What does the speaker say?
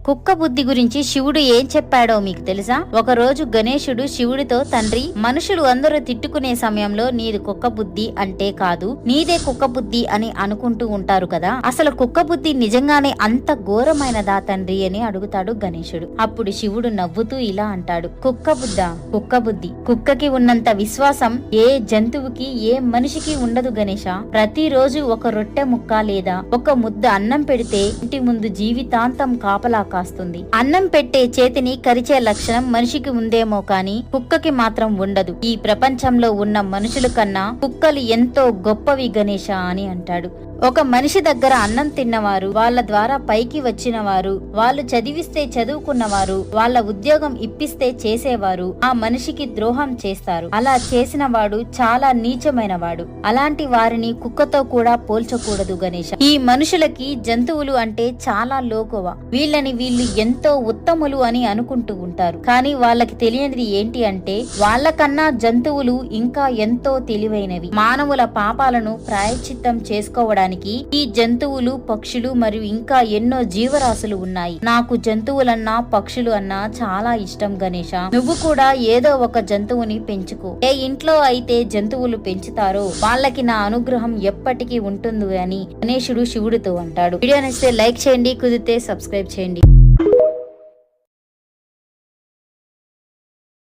కుక్క బుద్ధి గురించి శివుడు ఏం చెప్పాడో మీకు తెలుసా? ఒక రోజు గణేశుడు శివుడితో, తండ్రి, మనుషులు అందరూ తిట్టుకునే సమయంలో నీది కుక్క బుద్ధి అంటే కాదు, నీదే కుక్క బుద్ధి అని అనుకుంటూ ఉంటారు కదా, అసలు కుక్క బుద్ధి నిజంగానే అంత ఘోరమైనదా తండ్రి అని అడుగుతాడు గణేశుడు. అప్పుడు శివుడు నవ్వుతూ ఇలా అంటాడు, కుక్క బుద్ధి కుక్కకి ఉన్నంత విశ్వాసం ఏ జంతువుకి, ఏ మనిషికి ఉండదు గణేశ. ప్రతిరోజు ఒక రొట్టె ముక్క లేదా ఒక ముద్ద అన్నం పెడితే ఇంటి ముందు జీవితాంతం కాపలా కాస్తుంది. అన్నం పెట్టే చేతిని కరిచే లక్షణం మనిషికి ఉందేమో కాని కుక్కకి మాత్రం ఉండదు. ఈ ప్రపంచంలో ఉన్న మనుషుల కన్నా కుక్కలు ఎంతో గొప్పవి గణేశ అని అంటాడు. ఒక మనిషి దగ్గర అన్నం తిన్నవారు, వాళ్ళ ద్వారా పైకి వచ్చిన వారు, వాళ్ళు చదివిస్తే చదువుకున్నవారు, వాళ్ళ ఉద్యోగం ఇప్పిస్తే చేసేవారు ఆ మనిషికి ద్రోహం చేస్తారు. అలా చేసిన వాడు చాలా నీచమైన వాడు. అలాంటి వారిని కుక్కతో కూడా పోల్చకూడదు గణేశ. ఈ మనుషులకి జంతువులు అంటే చాలా లోకువ. వీళ్ళు ఎంతో ఉత్తములు అని అనుకుంటూ ఉంటారు. కానీ వాళ్ళకి తెలియనిది ఏంటి అంటే వాళ్ళకన్నా జంతువులు ఇంకా ఎంతో తెలివైనవి. మానవుల పాపాలను ప్రాయశ్చిత్తం చేసుకోవడానికి ఈ జంతువులు, పక్షులు మరియు ఇంకా ఎన్నో జీవరాశులు ఉన్నాయి. నాకు జంతువులన్నా పక్షులు అన్నా చాలా ఇష్టం గణేశ. నువ్వు కూడా ఏదో ఒక జంతువుని పెంచుకో. ఏ ఇంట్లో అయితే జంతువులు పెంచుతారో వాళ్ళకి నా అనుగ్రహం ఎప్పటికీ ఉంటుంది అని గణేశుడు శివుడితో అంటాడు. వీడియో నచ్చితే లైక్ చేయండి, కుదిరితే సబ్స్క్రైబ్ చేయండి.